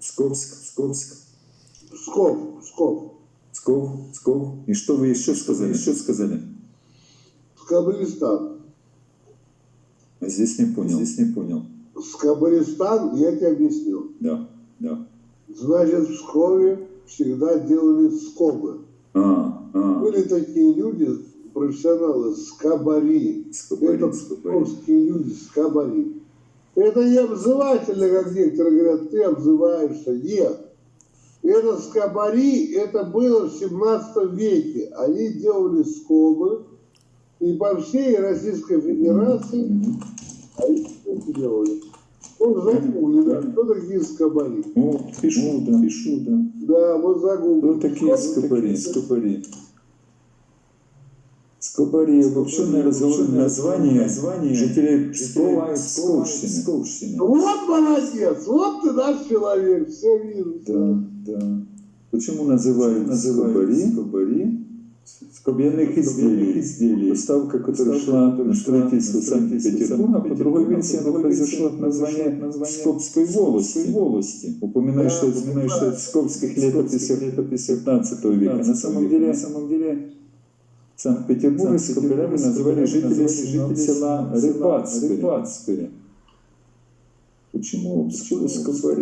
Псковск, Псковск, Псков, Псков. Псков, Псков. И что вы еще сказали? Еще сказали? Скобелистан. Здесь не понял. Здесь не понял. Скобелистан, я тебе объясню. Да, да. Значит, в Пскове всегда делали скобы. Были такие люди, профессионалы, скобари. Это псковские люди, скобари. Это не обзывательно, как некоторые говорят, ты обзываешься. Нет. Это скобари, это было в 17 веке. Они делали скобы. И по всей Российской Федерации они это делали. Вот загугли, да, кто такие скобари? О, пишу, да. Да, вот загугли. Кто такие скобари? Скобари. Скобари — обобщенное название жителей Пскова и Псковщины. Вот молодец, вот ты наш человек, все вижу. Да. Почему называют скобари? Скобяных изделий. Поставка, которая шла на строительство Санкт-Петербурга, по другой версии она произошла от названия Псковской волости. Упоминаю, что это в псковских летописях 15 века. На самом деле в Санкт-Петербурге скобарями называли жители села Рыбацкое. Почему скобари?